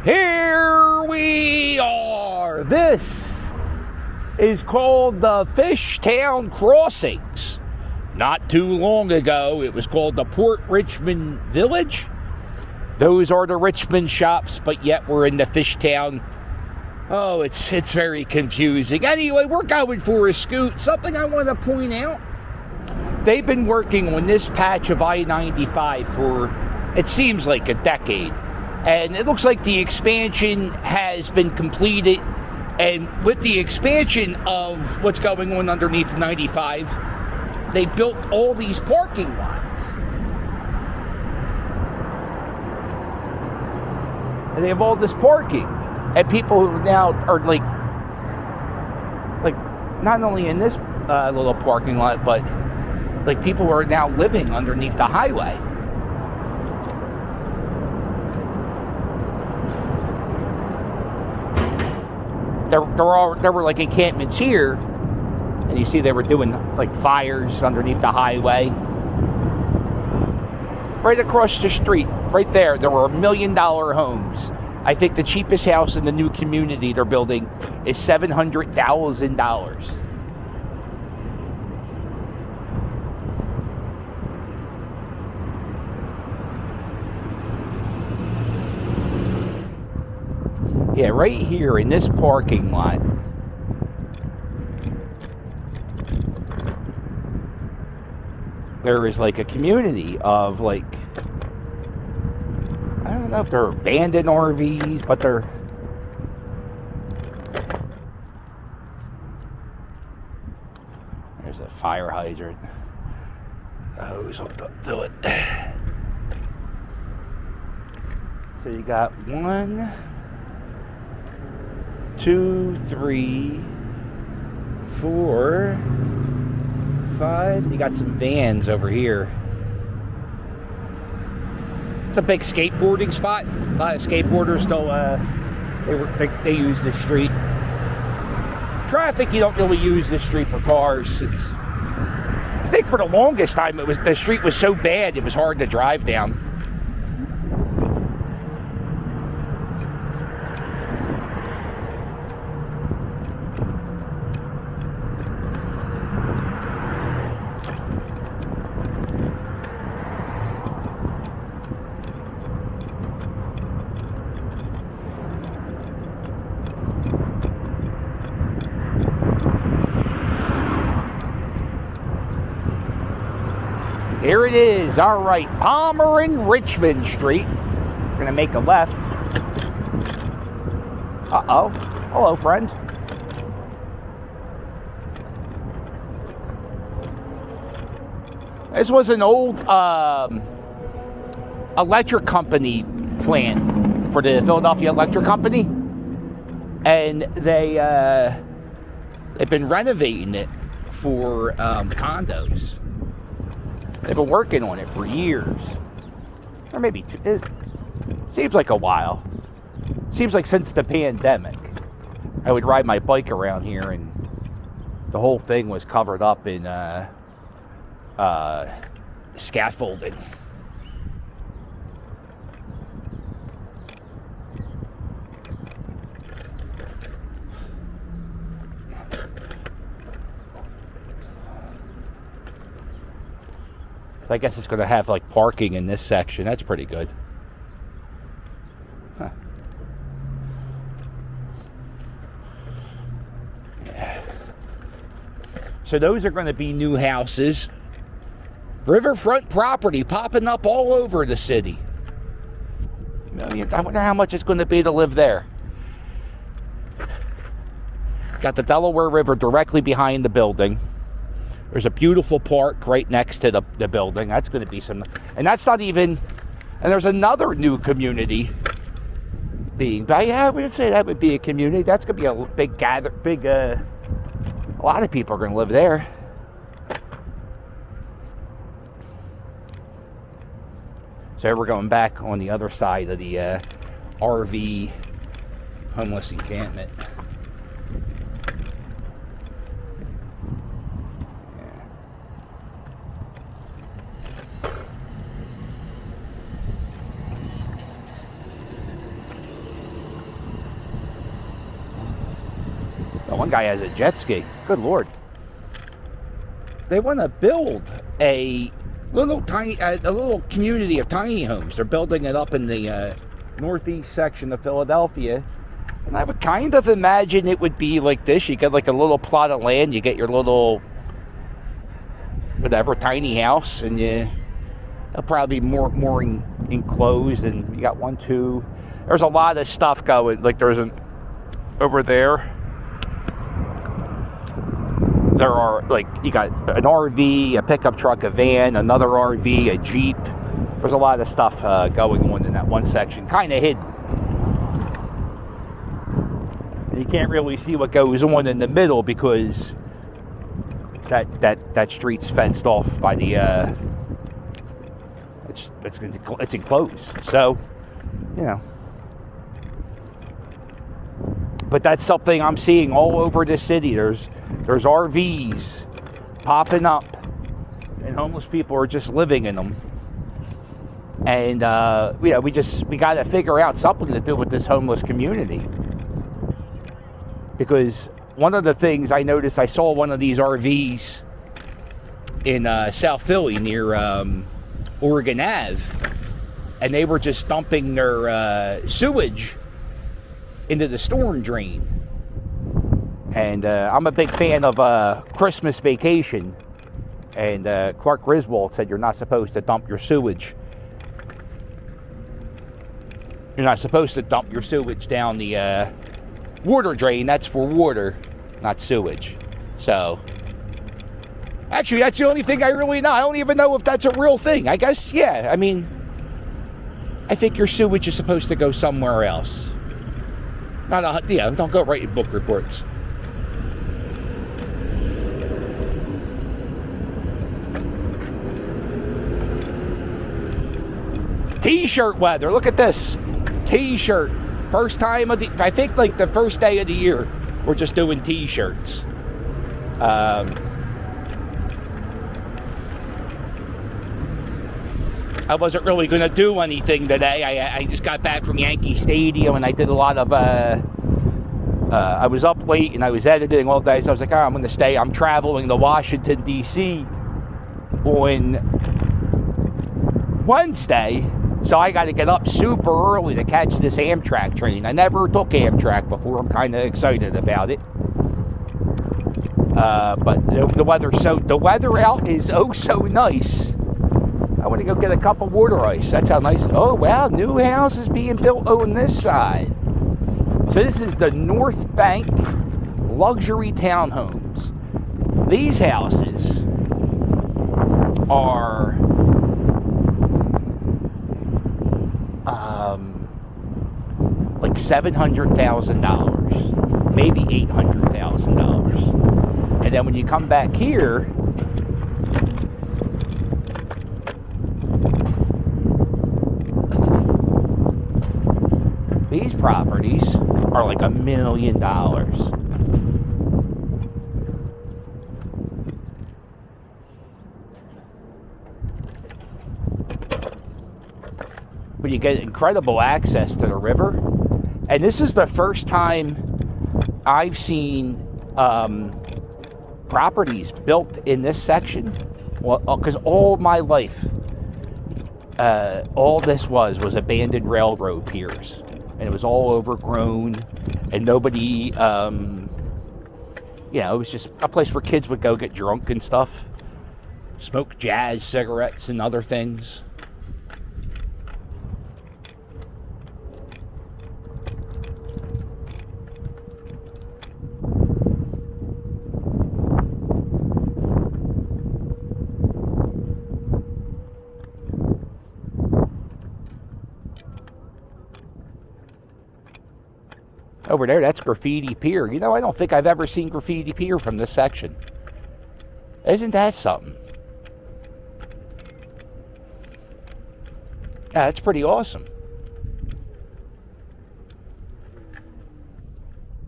Here we are. This is called the Fishtown Crossings. Not too long ago, it was called the Port Richmond Village. Those are the Richmond shops, but yet we're in the Fishtown. Oh, it's very confusing. Anyway, we're going for a scoot. Something I want to point out. They've been working on this patch of I-95 for, it seems like, a decade. And it looks like the expansion has been completed. And with the expansion of what's going on underneath 95, they built all these parking lots. And they have all this parking. And people who now are like not only in this little parking lot, but like people who are now living underneath the highway. There were like encampments here, and you see they were doing like fires underneath the highway. Right across the street, right there were $1 million homes. I think the cheapest house in the new community they're building is $700,000. Yeah, right here in this parking lot. There is like a community of like, I don't know if they're abandoned RVs, but they're... There's a fire hydrant. The hose hooked up to it. So you got 1, 2, 3, 4, 5. You got some vans over here. It's a big skateboarding spot. A lot of skateboarders still they use the street. Traffic, you don't really use the street for cars. I think for the longest time the street was so bad it was hard to drive down. Here it is. All right, Palmer and Richmond Street. We're going to make a left. Uh-oh. Hello, friend. This was an old electric company plant for the Philadelphia Electric Company. And they've been renovating it for condos. They've been working on it for years. Or maybe it seems like a while. Seems like since the pandemic. I would ride my bike around here and the whole thing was covered up in scaffolding. So I guess it's going to have like parking in this section. That's pretty good. Huh. Yeah. So those are going to be new houses. Riverfront property popping up all over the city. I wonder how much it's going to be to live there. Got the Delaware River directly behind the building. There's a beautiful park right next to the building. That's going to be some... And that's not even... And there's another new community being... But yeah, I wouldn't say that would be a community. That's going to be a big gather... A lot of people are going to live there. So we're going back on the other side of the RV homeless encampment. one guy has a jet ski. Good Lord. They want to build a little community of tiny homes. They're building it up in the northeast section of Philadelphia. And I would kind of imagine it would be like this. You get like a little plot of land. You get your little, whatever, tiny house. And it'll probably be more enclosed. And you got 1, 2. There's a lot of stuff going. Like there's over there. There are, like, you got an RV, a pickup truck, a van, another RV, a Jeep. There's a lot of stuff going on in that one section, kind of hidden. And you can't really see what goes on in the middle because that street's fenced off by the, it's enclosed. So, you know. But that's something I'm seeing all over the city. There's RVs popping up, and homeless people are just living in them. And we got to figure out something to do with this homeless community. Because one of the things I noticed, I saw one of these RVs in South Philly near Oregon Ave, and they were just dumping their sewage into the storm drain. And I'm a big fan of Christmas Vacation. And Clark Griswold said you're not supposed to dump your sewage. You're not supposed to dump your sewage down the water drain. That's for water, not sewage. So, actually, that's the only thing I really know. I don't even know if that's a real thing. I guess, yeah. I mean, I think your sewage is supposed to go somewhere else. Don't go writing book reports. T-shirt weather. Look at this. T-shirt. First time of the, I think like the first day of the year, we're just doing T-shirts. I wasn't really going to do anything today. I just got back from Yankee Stadium and I did a lot of, I was up late and I was editing all day. So I was like, I'm going to stay. I'm traveling to Washington, D.C. on Wednesday. So I got to get up super early to catch this Amtrak train. I never took Amtrak before. I'm kind of excited about it. But the weather out is oh so nice. I want to go get a cup of water ice. That's how nice. Oh, wow. New house is being built on this side. So this is the North Bank luxury townhomes. These houses are like $700,000, maybe $800,000. And then when you come back here, these properties are like $1 million. But you get incredible access to the river. And this is the first time I've seen properties built in this section. Well, because all my life, all this was abandoned railroad piers. And it was all overgrown. And nobody, it was just a place where kids would go get drunk and stuff. Smoke jazz cigarettes and other things. Over there, that's Graffiti Pier. You know, I don't think I've ever seen Graffiti Pier from this section. Isn't that something? Yeah, that's pretty awesome.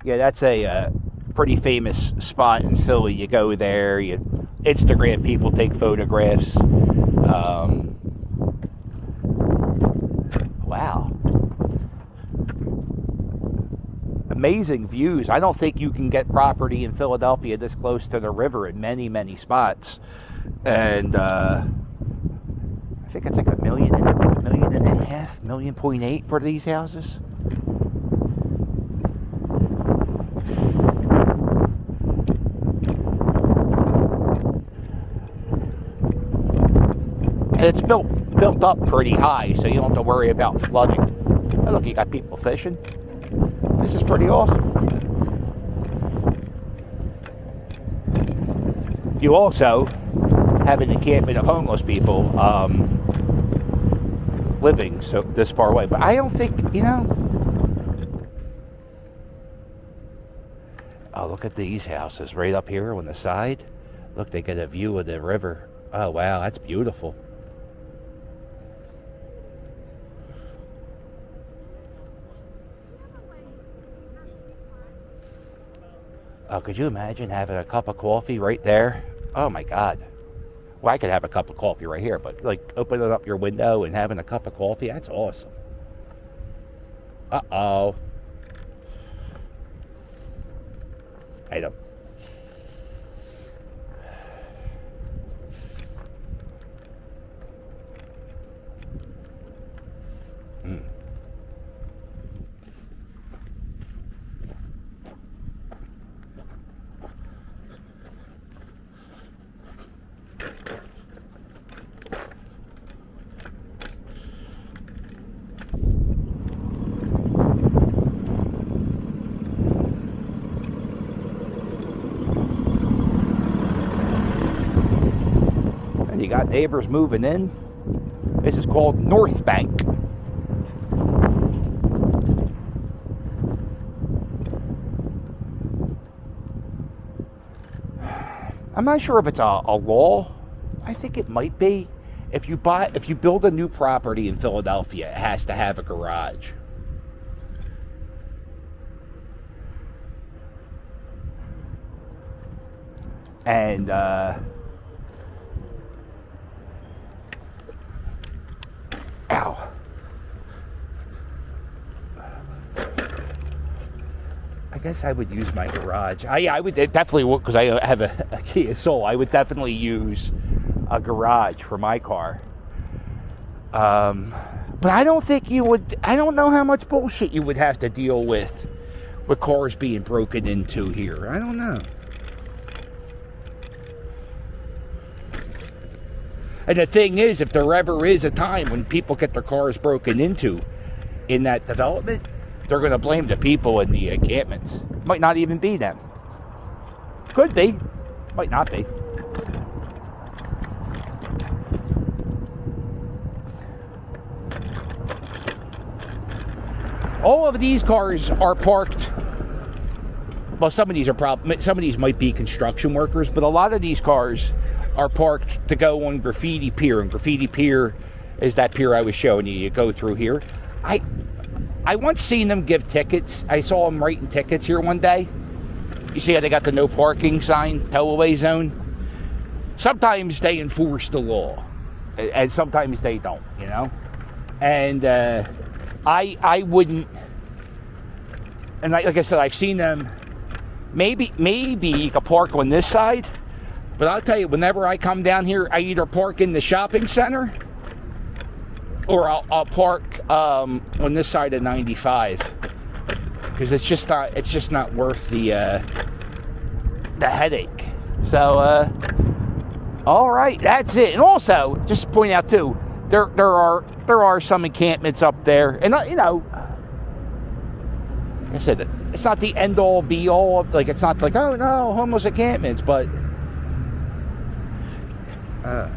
Yeah, that's a pretty famous spot in Philly. You go there, you Instagram people, take photographs. Wow. $1 amazing views. I don't think you can get property in Philadelphia this close to the river in many, many spots. And I think it's like $1.5 million, $1.8 million for these houses. And it's built up pretty high, so you don't have to worry about flooding. Oh, look, you got people fishing. This is pretty awesome. You also have an encampment of homeless people living so this far away. But I don't think, oh, look at these houses right up here on the side. Look, they get a view of the river. Oh, wow, that's beautiful. Oh, could you imagine having a cup of coffee right there? Oh my God. Well, I could have a cup of coffee right here, but like opening up your window and having a cup of coffee, that's awesome. Uh-oh. Item. You got neighbors moving in. This is called North Bank. I'm not sure if it's a law. I think it might be. If you build a new property in Philadelphia, it has to have a garage. And ow. I guess I would use my garage. I would definitely, because I have a Kia Soul, I would definitely use a garage for my car. But I don't think you would, I don't know how much bullshit you would have to deal with cars being broken into here. I don't know. And the thing is, if there ever is a time when people get their cars broken into in that development, they're going to blame the people in the encampments. Might not even be them. Could be. Might not be. All of these cars are parked. Well, some of these might be construction workers, but a lot of these cars are parked to go on Graffiti Pier, and Graffiti Pier is that pier I was showing you. You go through here. I once seen them give tickets. I saw them writing tickets here one day. You see how they got the no parking sign, towaway zone? Sometimes they enforce the law, and sometimes they don't, you know? And I wouldn't, and like I said, I've seen them, maybe you could park on this side, but I'll tell you, whenever I come down here, I either park in the shopping center, or I'll park on this side of 95, because it's just not worth the headache. So all right, that's it. And also, just to point out too, there are some encampments up there, and you know, like I said, it's not the end all be all. Like, it's not like, oh no, homeless encampments, but well,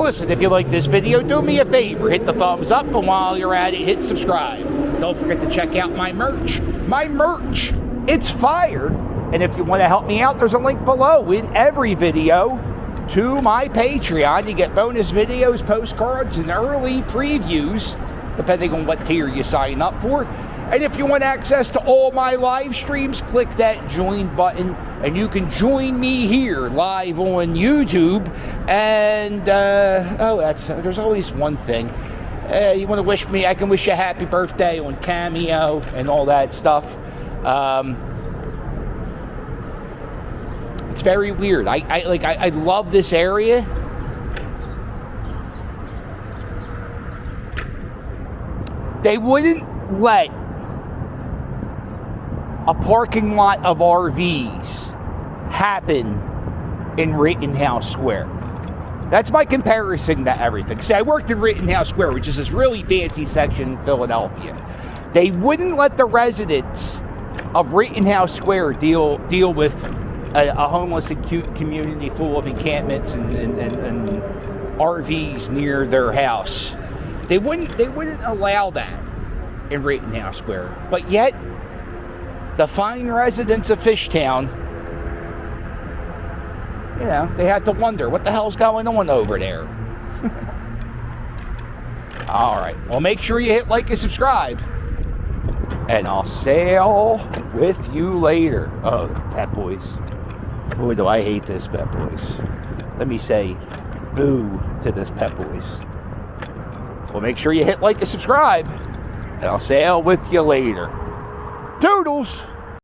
listen, if you like this video, do me a favor, hit the thumbs up, and while you're at it, hit subscribe. Don't forget to check out my merch. My merch, it's fire. And if you want to help me out, there's a link below in every video to my Patreon. You get bonus videos, postcards, and early previews, depending on what tier you sign up for. And if you want access to all my live streams, click that join button, and you can join me here live on YouTube. And there's always one thing. You want to wish me? I can wish you a happy birthday on Cameo and all that stuff. It's very weird. I love this area. They wouldn't let a parking lot of RVs happen in Rittenhouse Square. That's my comparison to everything. See, I worked in Rittenhouse Square, which is this really fancy section in Philadelphia. They wouldn't let the residents of Rittenhouse Square deal with a homeless community full of encampments and RVs near their house. They wouldn't allow that in Rittenhouse Square. But yet, the fine residents of Fishtown, they have to wonder what the hell's going on over there. All right. Well, make sure you hit like and subscribe. And I'll sail with you later. Oh, Pet Boys. Boy, do I hate this, Pet Boys. Let me say boo to this, Pet Boys. Well, make sure you hit like and subscribe. And I'll sail with you later. Toodles!